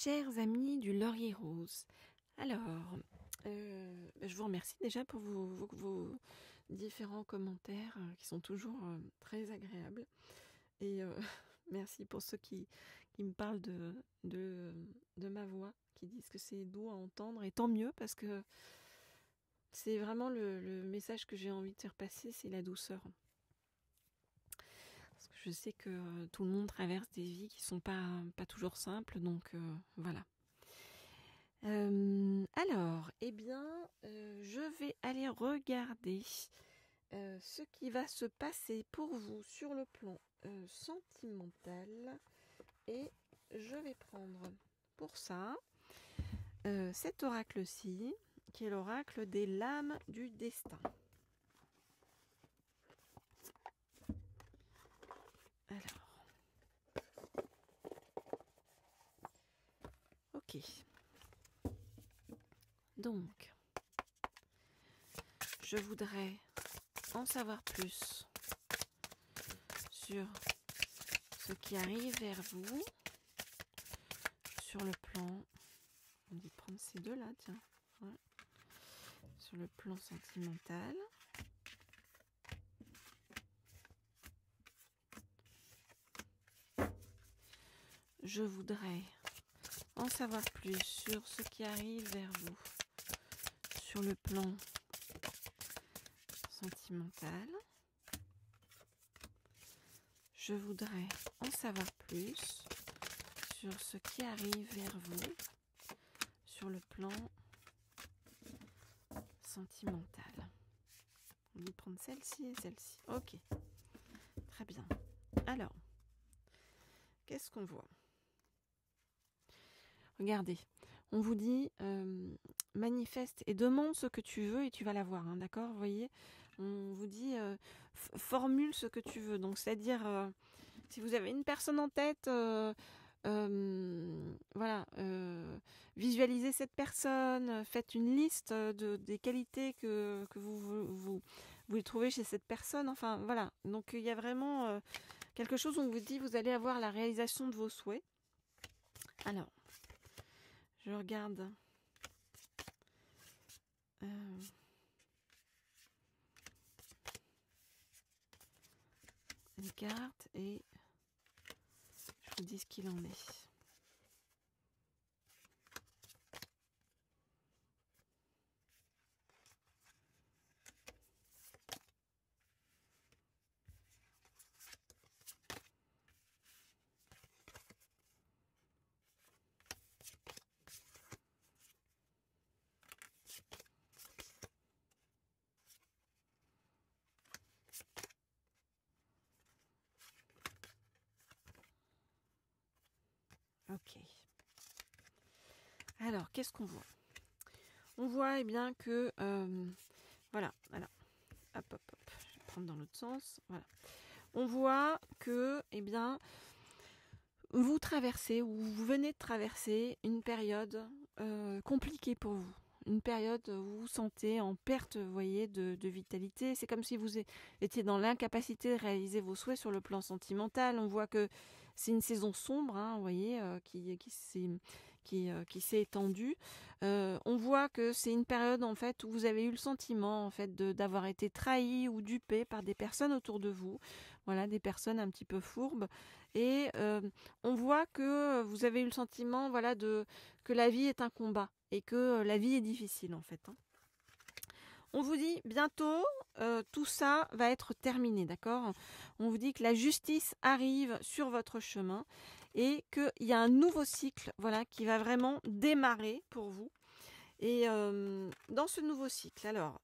Chers amis du Laurier Rose, alors, je vous remercie déjà pour vos différents commentaires qui sont toujours très agréables. Et merci pour ceux qui me parlent de ma voix, qui disent que c'est doux à entendre. Et tant mieux, parce que c'est vraiment le message que j'ai envie de faire passer, c'est la douceur. Parce que je sais que tout le monde traverse des vies qui sont pas toujours simples, donc voilà. Alors, eh bien, je vais aller regarder ce qui va se passer pour vous sur le plan sentimental. Et je vais prendre pour ça cet oracle-ci, qui est l'oracle des lames du destin. Alors, ok. Donc, je voudrais en savoir plus sur ce qui arrive vers vous, sur le plan, on dit prendre ces deux-là, tiens, ouais. Sur le plan sentimental. Je voudrais en savoir plus sur ce qui arrive vers vous, sur le plan sentimental. Je voudrais en savoir plus sur ce qui arrive vers vous sur le plan sentimental. On va prendre celle-ci et celle-ci. Ok, très bien. Alors, qu'est-ce qu'on voit? Regardez, on vous dit manifeste et demande ce que tu veux et tu vas l'avoir, hein, d'accord? Vous voyez, on vous dit formule ce que tu veux. Donc, c'est-à-dire, si vous avez une personne en tête, voilà, visualisez cette personne, faites une liste des qualités que vous voulez trouver chez cette personne. Enfin, voilà. Donc, il y a vraiment quelque chose où on vous dit vous allez avoir la réalisation de vos souhaits. Alors, je regarde une carte et je vous dis ce qu'il en est. Ok. Alors, qu'est-ce qu'on voit? On voit eh bien que voilà, alors, hop, je vais prendre dans l'autre sens. Voilà. On voit que eh bien vous traversez ou vous venez de traverser une période compliquée pour vous. Une période où vous vous sentez en perte, vous voyez, de vitalité. C'est comme si vous étiez dans l'incapacité de réaliser vos souhaits sur le plan sentimental. On voit que c'est une saison sombre, hein, vous voyez, qui s'est étendue. On voit que c'est une période en fait où vous avez eu le sentiment en fait d'avoir été trahi ou dupé par des personnes autour de vous. Voilà, des personnes un petit peu fourbes. Et on voit que vous avez eu le sentiment, voilà, que la vie est un combat. Et que la vie est difficile en fait. Hein. On vous dit bientôt tout ça va être terminé, d'accord? On vous dit que la justice arrive sur votre chemin et qu'il y a un nouveau cycle, voilà, qui va vraiment démarrer pour vous. Et dans ce nouveau cycle, alors,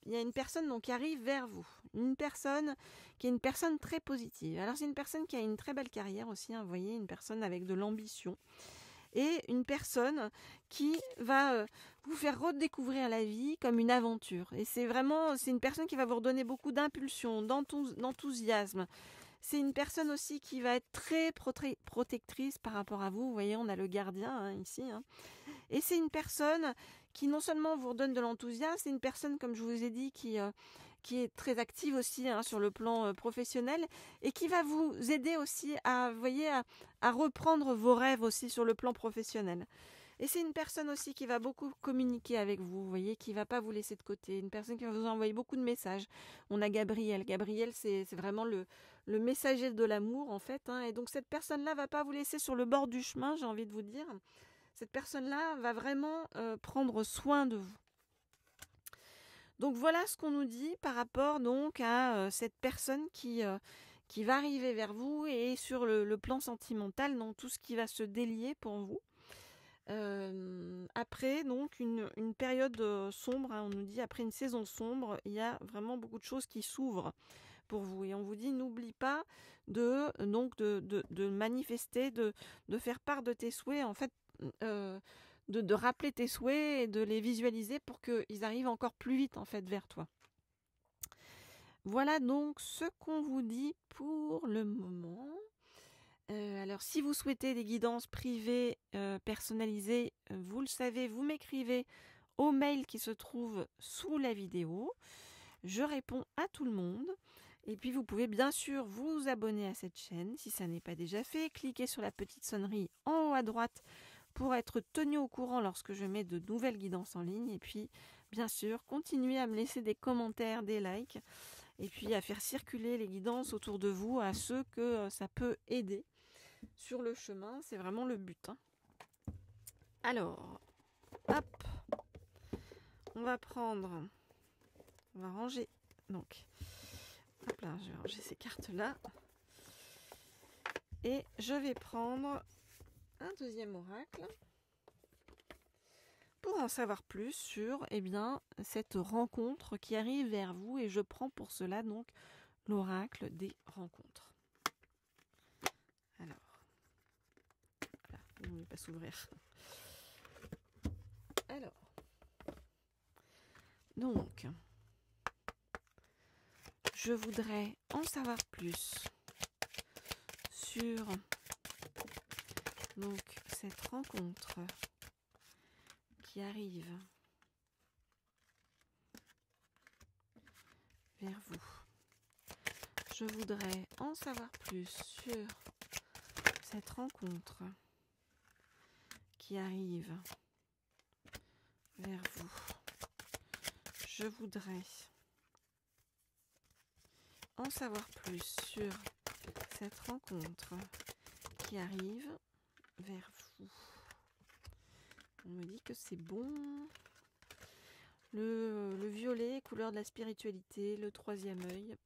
il y a une personne donc, qui arrive vers vous, une personne qui est une personne très positive. Alors c'est une personne qui a une très belle carrière aussi, hein, vous voyez, une personne avec de l'ambition. Et une personne qui va vous faire redécouvrir la vie comme une aventure. Et c'est une personne qui va vous redonner beaucoup d'impulsion, d'enthousiasme. C'est une personne aussi qui va être très protectrice par rapport à vous. Vous voyez, on a le gardien hein, ici. Hein. Et c'est une personne qui non seulement vous redonne de l'enthousiasme, c'est une personne, comme je vous ai dit, qui qui est très active aussi hein, sur le plan professionnel et qui va vous aider aussi à, vous voyez, à reprendre vos rêves aussi sur le plan professionnel. Et c'est une personne aussi qui va beaucoup communiquer avec vous, vous voyez, qui ne va pas vous laisser de côté. Une personne qui va vous envoyer beaucoup de messages. On a Gabriel. Gabriel, c'est vraiment le messager de l'amour, en fait. Hein. Et donc, cette personne-là ne va pas vous laisser sur le bord du chemin, j'ai envie de vous dire. Cette personne-là va vraiment prendre soin de vous. Donc, voilà ce qu'on nous dit par rapport donc à cette personne qui va arriver vers vous et sur le plan sentimental, donc tout ce qui va se délier pour vous. Après donc une période sombre, hein, on nous dit après une saison sombre, il y a vraiment beaucoup de choses qui s'ouvrent pour vous et on vous dit n'oublie pas de manifester, de faire part de tes souhaits en fait, de rappeler tes souhaits et de les visualiser pour qu'ils arrivent encore plus vite en fait vers toi. Voilà donc ce qu'on vous dit pour le moment. Alors, si vous souhaitez des guidances privées personnalisées, vous le savez, vous m'écrivez au mail qui se trouve sous la vidéo. Je réponds à tout le monde. Et puis, vous pouvez bien sûr vous abonner à cette chaîne si ça n'est pas déjà fait. Cliquez sur la petite sonnerie en haut à droite pour être tenu au courant lorsque je mets de nouvelles guidances en ligne. Et puis, bien sûr, continuez à me laisser des commentaires, des likes. Et puis, à faire circuler les guidances autour de vous à ceux que ça peut aider. Sur le chemin, c'est vraiment le but. Hein. Alors, hop, on va ranger. Donc, hop là, je vais ranger ces cartes-là. Et je vais prendre un deuxième oracle pour en savoir plus sur cette rencontre qui arrive vers vous. Et je prends pour cela donc l'oracle des rencontres. Alors. Il ne veut pas s'ouvrir. Alors, donc, je voudrais en savoir plus sur donc cette rencontre qui arrive vers vous. Je voudrais en savoir plus sur cette rencontre qui arrive vers vous. Je voudrais en savoir plus sur cette rencontre qui arrive vers vous. On me dit que c'est bon. Le violet, couleur de la spiritualité, le troisième œil.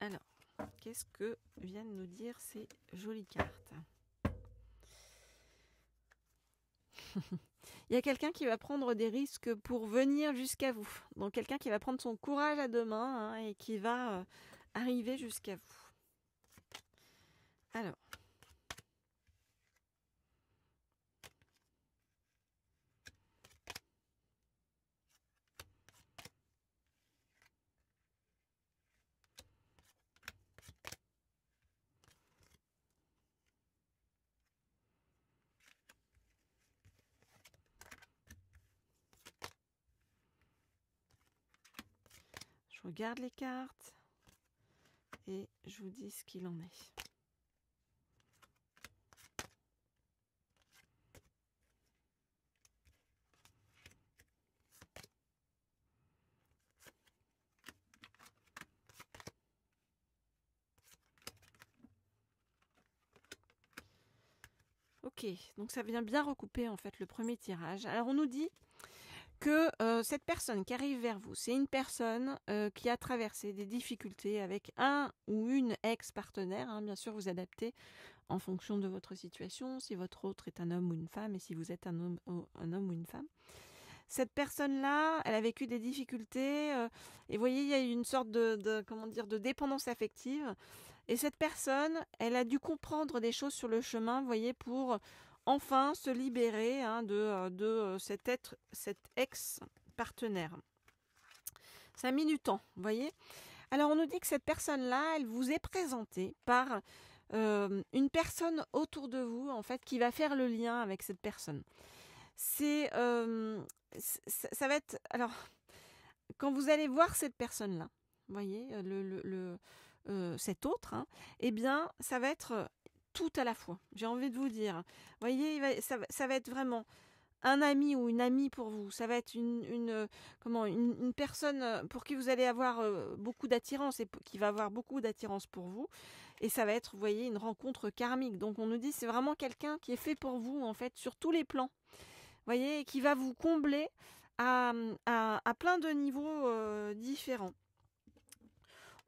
Alors, qu'est-ce que viennent nous dire ces jolies cartes ? Il y a quelqu'un qui va prendre des risques pour venir jusqu'à vous. Donc quelqu'un qui va prendre son courage à deux mains hein, et qui va arriver jusqu'à vous. Alors. Je regarde les cartes et je vous dis ce qu'il en est. Ok, donc ça vient bien recouper en fait le premier tirage. Alors on nous dit que cette personne qui arrive vers vous, c'est une personne qui a traversé des difficultés avec un ou une ex-partenaire. Hein, bien sûr, vous adaptez en fonction de votre situation, si votre autre est un homme ou une femme et si vous êtes un homme ou une femme. Cette personne-là, elle a vécu des difficultés et vous voyez, il y a une sorte de dépendance affective. Et cette personne, elle a dû comprendre des choses sur le chemin, vous voyez, pour enfin se libérer hein, de cet ex-partenaire. Ça a mis du temps, vous voyez. Alors on nous dit que cette personne-là, elle vous est présentée par une personne autour de vous, en fait, qui va faire le lien avec cette personne. Ça va être... Alors, quand vous allez voir cette personne-là, vous voyez, cet autre, hein, eh bien, ça va être tout à la fois. J'ai envie de vous dire. Vous voyez, ça va être vraiment un ami ou une amie pour vous. Ça va être une personne pour qui vous allez avoir beaucoup d'attirance et qui va avoir beaucoup d'attirance pour vous. Et ça va être, vous voyez, une rencontre karmique. Donc on nous dit c'est vraiment quelqu'un qui est fait pour vous, en fait, sur tous les plans. Vous voyez, et qui va vous combler à plein de niveaux différents.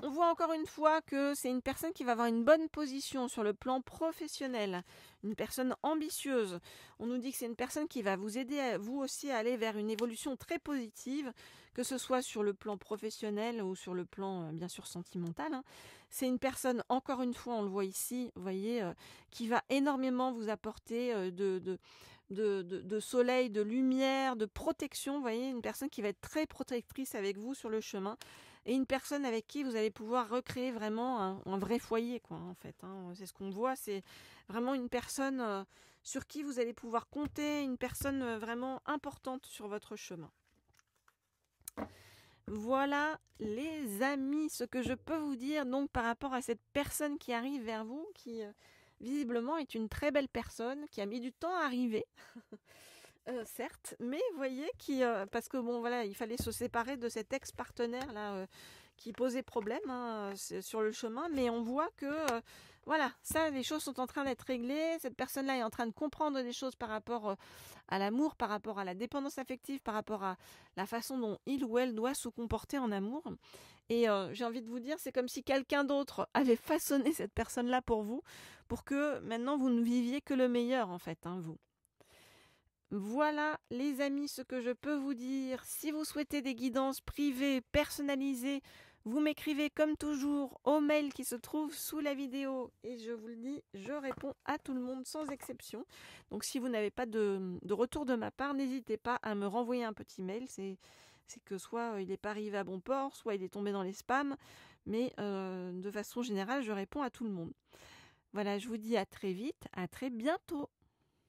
On voit encore une fois que c'est une personne qui va avoir une bonne position sur le plan professionnel, une personne ambitieuse. On nous dit que c'est une personne qui va vous aider, vous aussi, à aller vers une évolution très positive, que ce soit sur le plan professionnel ou sur le plan, bien sûr, sentimental. Hein. C'est une personne, encore une fois, on le voit ici, vous voyez, qui va énormément vous apporter de soleil, de lumière, de protection. Vous voyez, une personne qui va être très protectrice avec vous sur le chemin. Et une personne avec qui vous allez pouvoir recréer vraiment un vrai foyer, quoi, en fait. Hein. C'est ce qu'on voit, c'est vraiment une personne sur qui vous allez pouvoir compter, une personne vraiment importante sur votre chemin. Voilà, les amis, ce que je peux vous dire donc par rapport à cette personne qui arrive vers vous, qui visiblement est une très belle personne, qui a mis du temps à arriver. Certes, mais vous voyez, parce que bon voilà, il fallait se séparer de cet ex-partenaire là qui posait problème hein, sur le chemin, mais on voit que voilà, ça, les choses sont en train d'être réglées. Cette personne-là est en train de comprendre des choses par rapport à l'amour, par rapport à la dépendance affective, par rapport à la façon dont il ou elle doit se comporter en amour. Et j'ai envie de vous dire, c'est comme si quelqu'un d'autre avait façonné cette personne-là pour vous, pour que maintenant vous ne viviez que le meilleur en fait, hein, vous. Voilà les amis ce que je peux vous dire. Si vous souhaitez des guidances privées, personnalisées, vous m'écrivez comme toujours au mail qui se trouve sous la vidéo. Et je vous le dis, je réponds à tout le monde sans exception. Donc si vous n'avez pas de retour de ma part, n'hésitez pas à me renvoyer un petit mail. C'est que soit il n'est pas arrivé à bon port, soit il est tombé dans les spams. Mais de façon générale, je réponds à tout le monde. Voilà, je vous dis à très vite, à très bientôt.